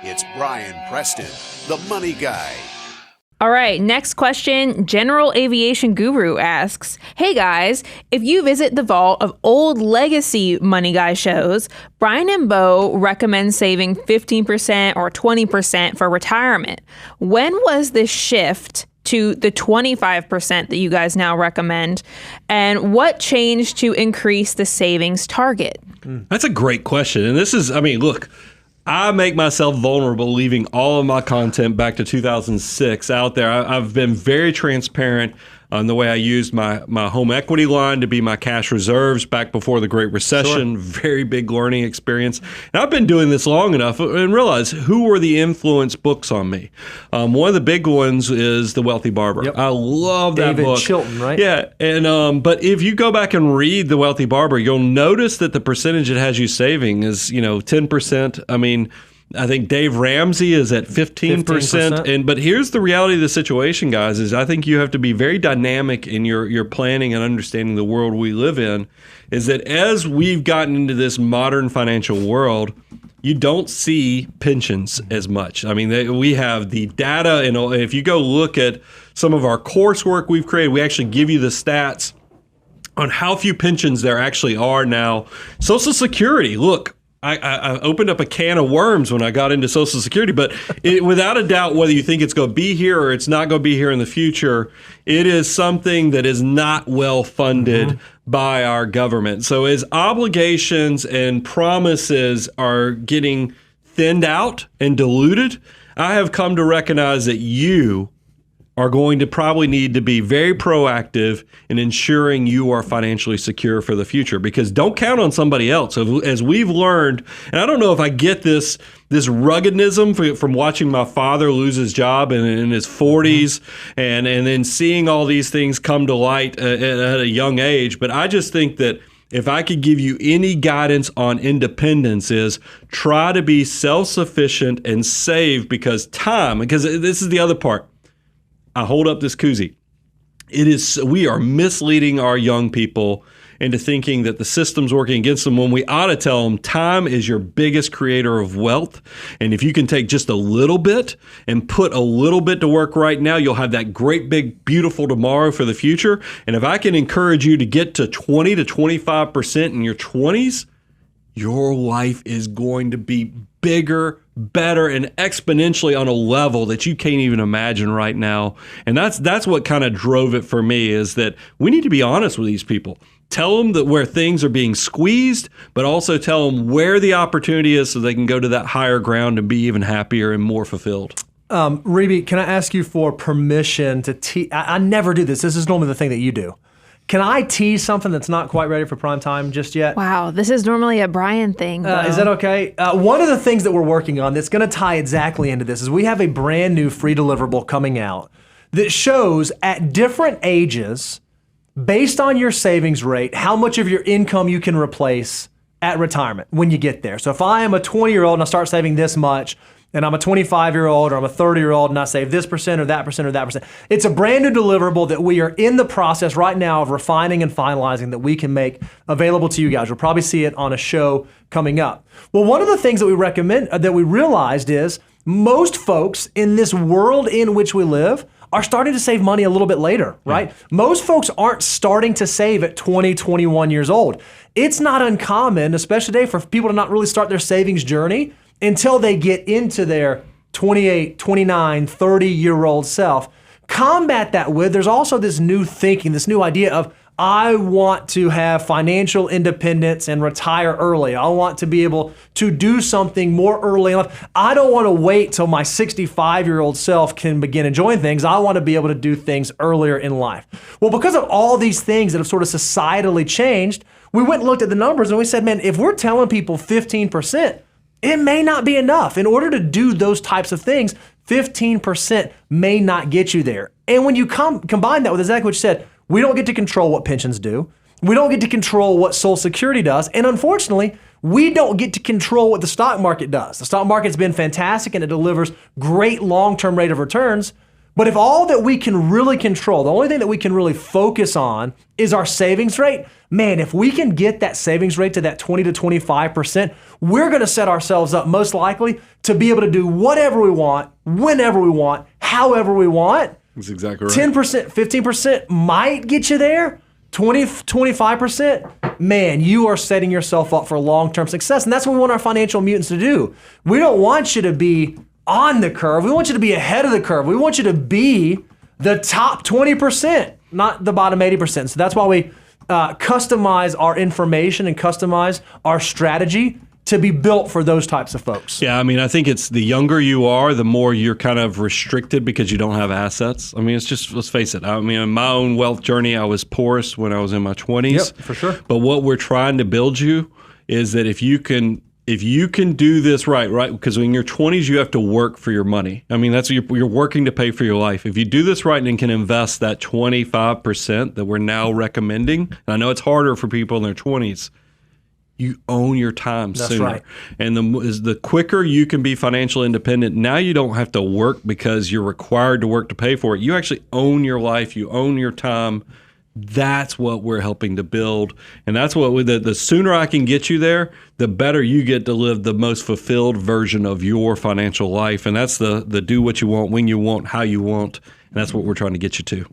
It's Brian Preston, the Money Guy. All right, next question. General Aviation Guru asks, hey guys, if you visit the vault of old legacy Money Guy shows, Brian and Bo recommend saving 15% or 20% for retirement. When was this shift to the 25% that you guys now recommend? And what changed to increase the savings target? That's a great question. And this is, look, I make myself vulnerable leaving all of my content back to 2006 out there. I've been very transparent on the way I used my home equity line to be my cash reserves back before the Great Recession. Sure. Very big learning experience. And I've been doing this long enough and realize who were the influence books on me. One of the big ones is The Wealthy Barber. Yep. I love that book. David Chilton, right? Yeah. And but if you go back and read The Wealthy Barber, you'll notice that the percentage it has you saving is 10%. I think Dave Ramsey is at 15%. But here's the reality of the situation, guys, is I think you have to be very dynamic in your planning and understanding the world we live in, is that as we've gotten into this modern financial world, you don't see pensions as much. We have the data, and if you go look at some of our coursework we've created, we actually give you the stats on how few pensions there actually are now. Social Security, look, I opened up a can of worms when I got into Social Security, but without a doubt, whether you think it's going to be here or it's not going to be here in the future, it is something that is not well funded by our government. So as obligations and promises are getting thinned out and diluted, I have come to recognize that you are going to probably need to be very proactive in ensuring you are financially secure for the future, because don't count on somebody else. So as we've learned, and I don't know if I get this ruggedism from watching my father lose his job in his 40s and then seeing all these things come to light at a young age. But I just think that if I could give you any guidance on independence, is try to be self-sufficient and save, because this is the other part. I hold up this koozie. We are misleading our young people into thinking that the system's working against them, when we ought to tell them time is your biggest creator of wealth. And if you can take just a little bit and put a little bit to work right now, you'll have that great, big, beautiful tomorrow for the future. And if I can encourage you to get to 20 to 25% in your 20s, your life is going to be bigger, better, and exponentially on a level that you can't even imagine right now. And that's what kind of drove it for me, is that we need to be honest with these people. Tell them that where things are being squeezed, but also tell them where the opportunity is so they can go to that higher ground and be even happier and more fulfilled. Reby, can I ask you for permission to I never do this. This is normally the thing that you do. Can I tease something that's not quite ready for prime time just yet? Wow, this is normally a Brian thing. Is that okay? One of the things that we're working on that's going to tie exactly into this is we have a brand new free deliverable coming out that shows at different ages, based on your savings rate, how much of your income you can replace at retirement when you get there. So if I am a 20-year-old and I start saving this much, and I'm a 25-year-old or I'm a 30-year-old and I save this percent or that percent or that percent. It's a brand new deliverable that we are in the process right now of refining and finalizing that we can make available to you guys. You'll probably see it on a show coming up. Well, one of the things that we recommend, that we realized is most folks in this world in which we live are starting to save money a little bit later, right? Yeah. Most folks aren't starting to save at 20, 21 years old. It's not uncommon, especially today, for people to not really start their savings journey until they get into their 28, 29, 30-year-old self. Combat that with, there's also this new thinking, this new idea of, I want to have financial independence and retire early. I want to be able to do something more early in life. I don't want to wait till my 65-year-old self can begin enjoying things. I want to be able to do things earlier in life. Well, because of all these things that have sort of societally changed, we went and looked at the numbers and we said, man, if we're telling people 15%, it may not be enough. In order to do those types of things, 15% may not get you there. And when you combine that with exactly what you said, we don't get to control what pensions do. We don't get to control what Social Security does. And unfortunately, we don't get to control what the stock market does. The stock market's been fantastic and it delivers great long-term rate of returns. But if all that we can really control, the only thing that we can really focus on is our savings rate, man, if we can get that savings rate to that 20 to 25%, we're going to set ourselves up most likely to be able to do whatever we want, whenever we want, however we want. That's exactly right. 10%, 15% might get you there. 20, 25%, man, you are setting yourself up for long-term success. And that's what we want our financial mutants to do. We don't want you to be on the curve. We want you to be ahead of the curve. We want you to be the top 20%, not the bottom 80%. So that's why we customize our information and customize our strategy to be built for those types of folks. Yeah, I mean, I think it's the younger you are, the more you're kind of restricted because you don't have assets. I mean, it's just, let's face it. I mean, in my own wealth journey, I was poorest when I was in my 20s. Yep, for sure. But what we're trying to build you is that if you can do this right, because in your 20s, you have to work for your money. I mean, that's you're working to pay for your life. If you do this right and can invest that 25% that we're now recommending, and I know it's harder for people in their 20s, you own your time That's sooner. right. And the quicker you can be financially independent, now you don't have to work because you're required to work to pay for it. You actually own your life. You own your time. That's what we're helping to build. And that's what the sooner I can get you there, the better you get to live the most fulfilled version of your financial life. And that's the do what you want, when you want, how you want. And that's what we're trying to get you to.